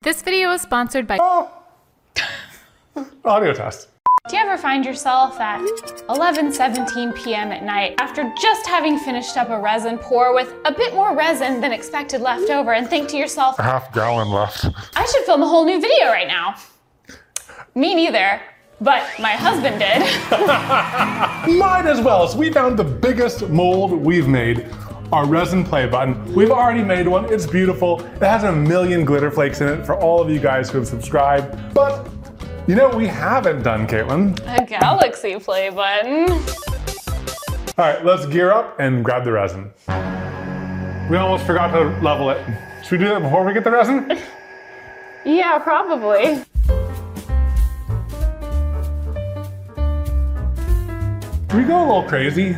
This video is sponsored by Audio test. Do you ever find yourself at 11:17 p.m. at night after just having finished up a resin pour with a bit more resin than expected left over and think to yourself, A half gallon left. I should film a whole new video right now? Me neither, but my husband did. Might as well. So we found the biggest mold we've made, our resin play button. We've already made one. It's beautiful. It has 1 million glitter flakes in it for all of you guys who have subscribed. But you know what we haven't done, Caitlin? A galaxy play button. All right, let's gear up and grab the resin. We almost forgot to level it. Should we do that before we get the resin? Yeah, probably. Can we go a little crazy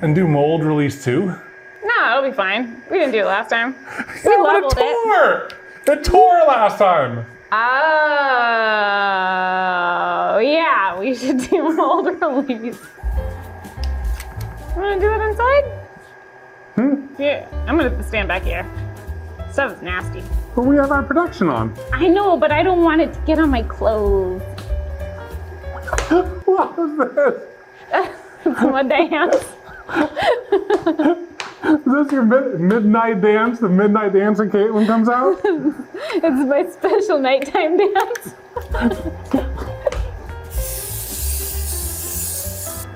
and do mold release 2? No, it'll be fine. We didn't do it last time. We Yeah, but leveled it. It tore last time. Oh, yeah, we should do mold release. Wanna do it inside? Yeah, I'm gonna stand back here. Stuff is nasty. But we have our protection on. I know, but I don't want it to get on my clothes. What is this? What dance? Is this your midnight dance? The midnight dance when Caitlin comes out? It's my special nighttime dance.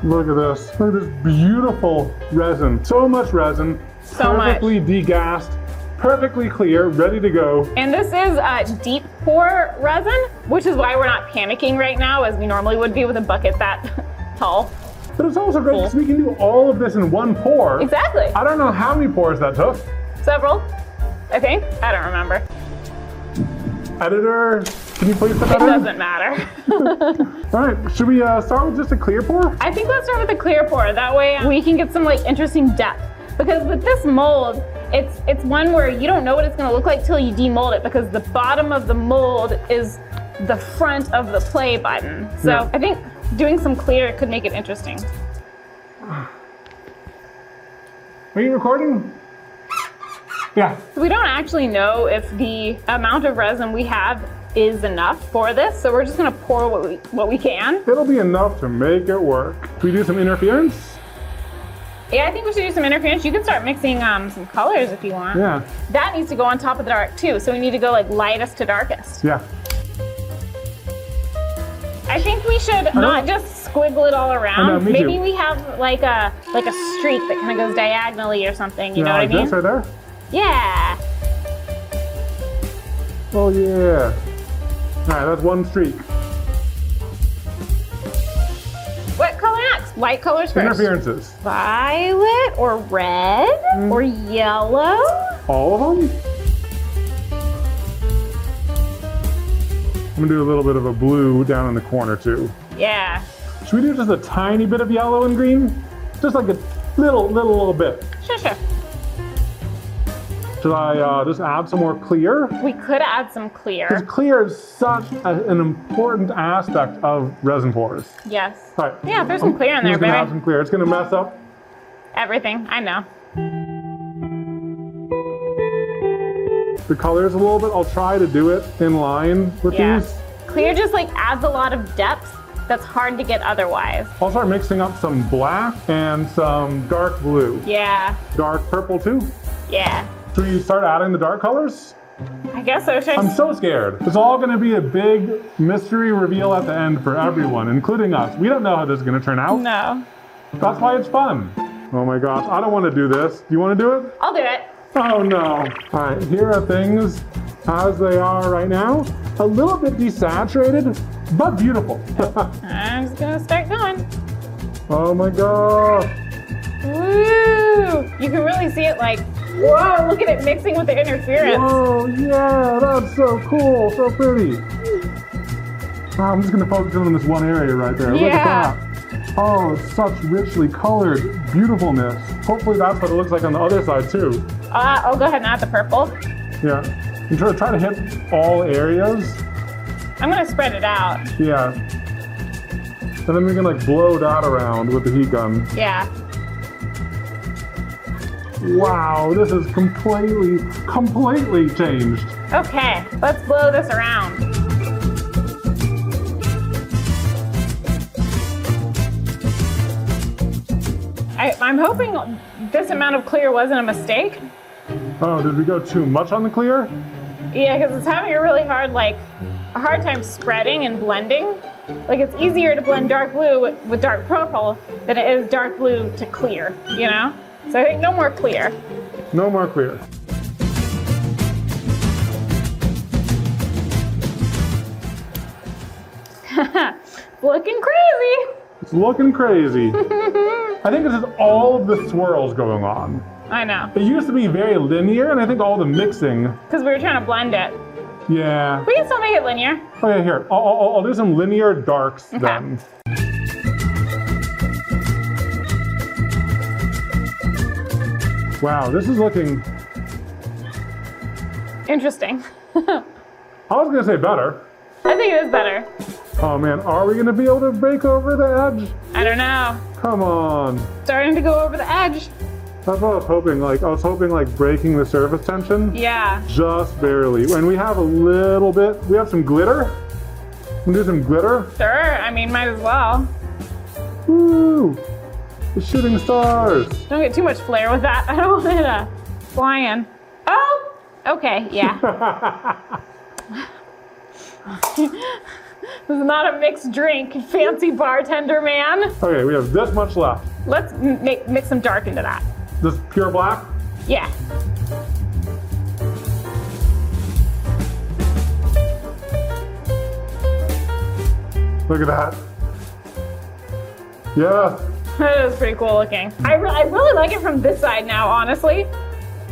Look at this. Look at this beautiful resin. So much resin. So much. Perfectly degassed, perfectly clear, ready to go. And this is deep pour resin, which is why we're not panicking right now as we normally would be with a bucket that tall. But it's also great because we can do all of this in one pour. Exactly. I don't know how many pours that took. Several, I think. I don't remember. Editor, can you please put that It in? doesn't matter. All right, should we start with just a clear pour? I think let's start with the clear pour. That way we can get some like interesting depth. Because with this mold, it's one where you don't know what it's gonna look like till you demold it because the bottom of the mold is the front of the play button. So Yeah. I think doing some clear could make it interesting. Are you recording? Yeah. We don't actually know if the amount of resin we have is enough for this, so we're just gonna pour what we can. It'll be enough to make it work. Should we do some interference? Yeah, I think we should do some interference. You can start mixing some colors if you want. Yeah. That needs to go on top of the dark too, so we need to go like lightest to darkest. Yeah. I think we should not just squiggle it all around. me Maybe too. we have like a streak that kind of goes diagonally or something. You know what I like mean? this right there? Yeah. Oh yeah. All right, that's one streak. What color next? White colors first. Interferences. Violet or red or yellow? All of them? I'm gonna do a little bit of a blue down in the corner too. Yeah. Should we do just a tiny bit of yellow and green? Just like a little bit. Sure. Should I just add some more clear? We could add some Because clear. clear is such an important aspect of resin pours. Yes. All right. Yeah, throw some clear in I'm there, just gonna add baby. some clear. It's gonna mess up. Everything. I know. The colors a little bit. I'll try to do it in line with Yeah. these. Clear just like adds a lot of depth that's hard to get otherwise. I'll start mixing up some black and some dark blue. Yeah. Dark purple too. Yeah. Should we start adding the dark colors? I guess so. Should I I'm so scared. It's all gonna be a big mystery reveal at the end for everyone, including us. We don't know how this is gonna turn out. No. That's why it's fun. Oh my gosh, I don't wanna do this. Do you wanna do it? I'll do it. Oh no. All right, here are things as they are right now. A little bit desaturated, but beautiful. I'm just gonna start going. Oh my gosh. Woo! You can really see it like, whoa, look at it mixing with the interference. Whoa, yeah, that's so cool, so pretty. Wow, I'm just gonna focus in on this one area right there. Look Yeah. at that. Oh, it's such richly colored beautifulness. Hopefully that's what it looks like on the other side too. I'll go ahead and add the purple. Yeah. And try to hit all areas. I'm gonna spread it out. Yeah. And then we can like blow that around with the heat gun. Yeah. Wow, this is completely changed. Okay, let's blow this around. I'm hoping this amount of clear wasn't a mistake. Oh, did we go too much on the clear? Yeah, because it's having a really hard time spreading and blending. Like it's easier to blend dark blue with dark purple than it is dark blue to clear, you know? So I think no more clear. No more clear. Looking crazy. It's looking crazy. I think this is all of the swirls going on. I know. It used to be very linear, and I think all the mixing. Because we were trying to blend it. Yeah. We can still make it linear. Okay, here. I'll do some linear darks then. Wow, this is looking. Interesting. I was gonna say better. I think it is better. Oh man, are we gonna be able to break over the edge? I don't know. Come on. Starting to go over the edge. That's what I was hoping. I was hoping breaking the surface tension. Yeah. Just barely. And we have a little bit. We have some glitter. We'll do some glitter. Sure. I mean, might as well. Woo! The shooting stars. Don't get too much flair with that. I don't want it to fly in. Oh. Okay. Yeah. This is not a mixed drink, fancy bartender man. Okay, we have this much left. Let's mix some dark into that. This pure black? Yeah. Look at that. Yeah. That is pretty cool looking. I really like it from this side now, honestly.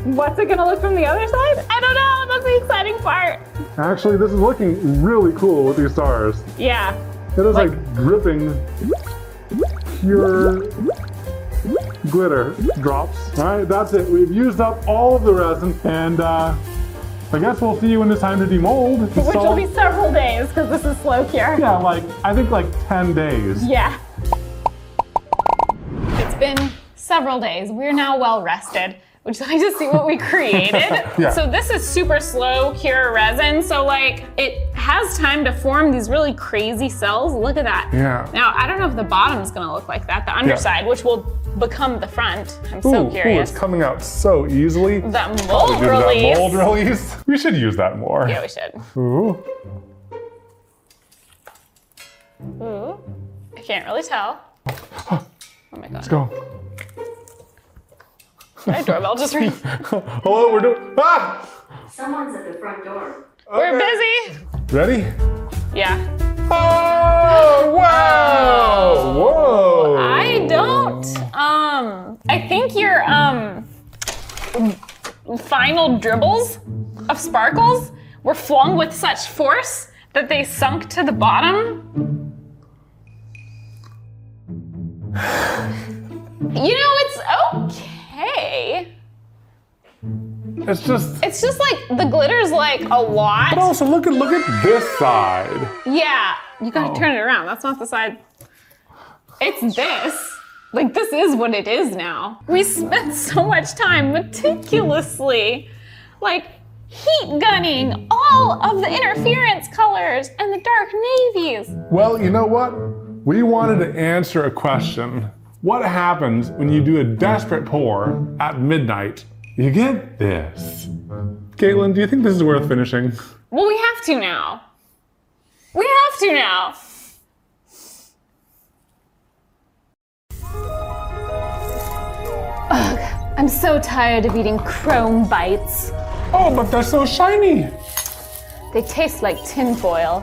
What's it gonna look from the other side? I don't know, that's the exciting part. Actually, this is looking really cool with these stars. Yeah. It is dripping pure glitter drops. All right, that's it. We've used up all of the resin, and I guess we'll see you when it's time to demold. Which will be several days, because this is slow cure. Yeah, I think 10 days. Yeah. It's been several days. We're now well rested. Would you like to see what we created? Yeah. So this is super slow cure resin. So it has time to form these really crazy cells. Look at that. Yeah. Now, I don't know if the bottom's gonna look like that, the underside, which will become the front. I'm so curious. It's coming out so easily. That mold release. That mold release. We should use that more. Yeah, we should. Ooh. Ooh. I can't really tell. Oh my God. Let's go. My doorbell just rang. Hello, we're doing. Ah! Someone's at the front door. We're busy. Ready? Yeah. Oh, wow! Whoa! I don't, I think your, final dribbles of sparkles were flung with such force that they sunk to the bottom. You know, it's okay. It's just The glitter's a lot. But also look at this side. Yeah, you gotta turn it around. That's not the side. It's this. This is what it is now. We spent so much time meticulously, heat gunning all of the interference colors and the dark navies. Well, you know what? We wanted to answer a question. What happens when you do a desperate pour at midnight? You get this. Caitlin, do you think this is worth finishing? Well, we have to now. We have to now. Ugh, I'm so tired of eating chrome bites. Oh, but they're so shiny. They taste like tinfoil.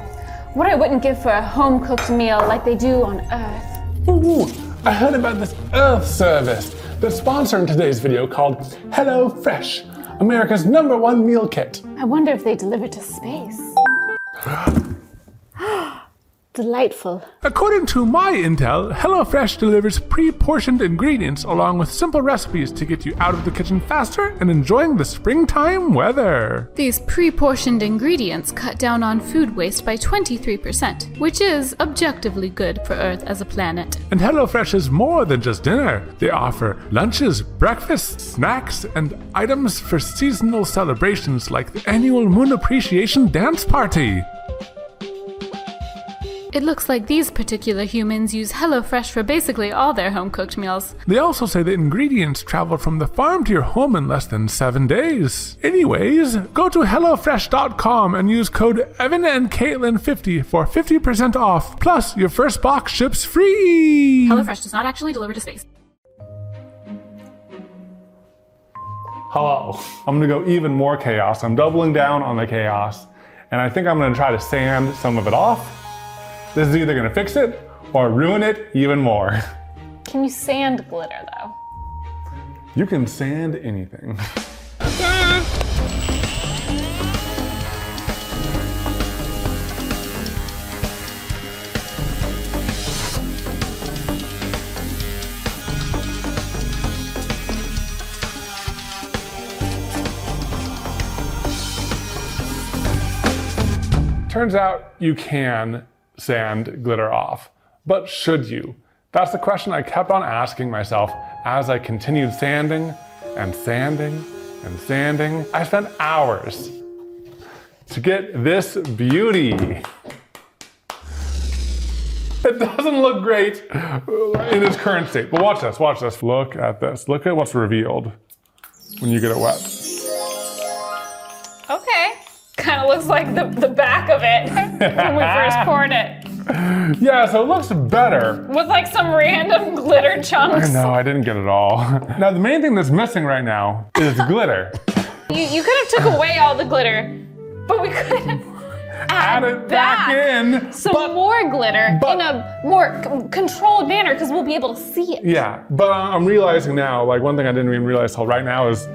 What I wouldn't give for a home-cooked meal like they do on Earth. Ooh, I heard about this Earth service that's sponsoring today's video called Hello Fresh, America's #1 meal kit. I wonder if they deliver to space. delightful. According to my intel, HelloFresh delivers pre-portioned ingredients along with simple recipes to get you out of the kitchen faster and enjoying the springtime weather. These pre-portioned ingredients cut down on food waste by 23%, which is objectively good for Earth as a planet. And HelloFresh is more than just dinner. They offer lunches, breakfasts, snacks, and items for seasonal celebrations like the annual Moon Appreciation Dance Party. It looks like these particular humans use HelloFresh for basically all their home-cooked meals. They also say the ingredients travel from the farm to your home in less than 7 days. Anyways, go to HelloFresh.com and use code EvanandCaitlin50 for 50% off. Plus, your first box ships free! HelloFresh does not actually deliver to space. Hello. I'm gonna go even more chaos. I'm doubling down on the chaos. And I think I'm gonna try to sand some of it off. This is either gonna fix it or ruin it even more. Can you sand glitter though? You can sand anything. Turns out you can sand glitter off, but should you? That's the question I kept on asking myself as I continued sanding and sanding and sanding. I spent hours to get this beauty. It doesn't look great in its current state, but watch this, watch this. Look at this, look at what's revealed when you get it wet. Okay. Kind of looks like the back of it when we first poured it. Yeah, so it looks better. With like some random glitter chunks. I know, I didn't get it all. Now the main thing that's missing right now is glitter. You could have took away all the glitter, but we could have Add it back in. some more glitter in a more controlled manner because we'll be able to see it. Yeah, but I'm realizing now, like one thing I didn't even realize till right now is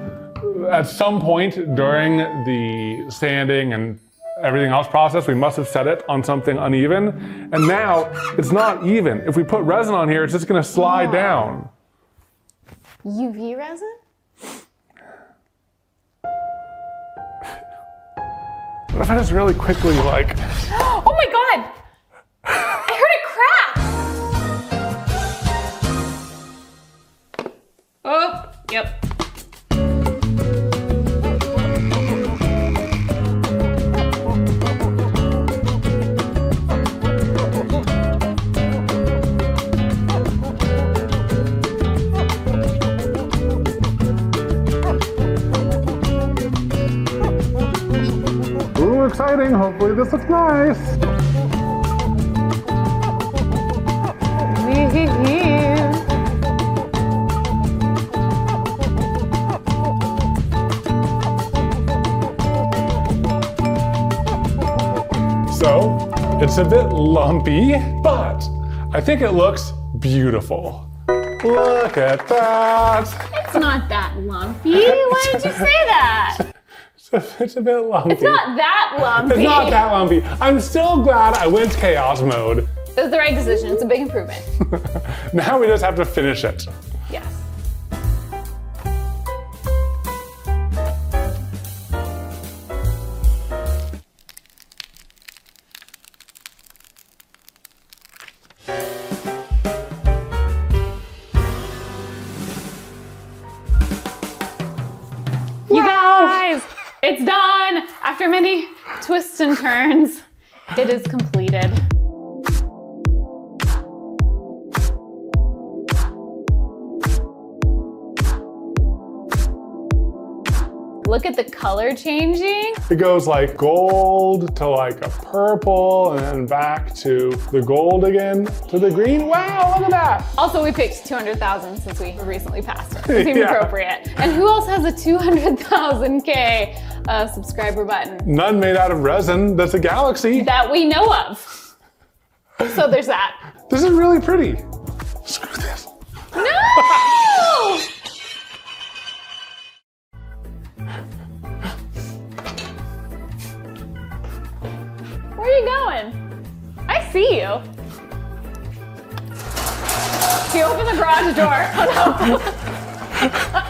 at some point during the sanding and everything else process, we must have set it on something uneven. And now it's not even. If we put resin on here, it's just gonna slide down. UV resin? What if I just really quickly like... Oh my God! I heard it crack! Oh, yep. Ooh, exciting. Hopefully this looks nice. So, it's a bit lumpy, but I think it looks beautiful. Look at that. It's not that lumpy. Why did you say that? It's a bit lumpy. It's not that lumpy. It's not that lumpy. I'm still glad I went chaos mode. It was the right decision. It's a big improvement. Now we just have to finish it. Yes. You guys, it's done. After many twists and turns, it is completed. Look at the color changing. It goes like gold to like a purple and then back to the gold again to the green. Wow, look at that. Also, we picked 200,000 since we recently passed it. It seemed Yeah. appropriate. And who else has a 200,000K subscriber button None made out of resin. That's a galaxy. that we know of? So there's that. This is really pretty. Screw this. No! Where are you going? I see you. He opened the garage door. Oh, no.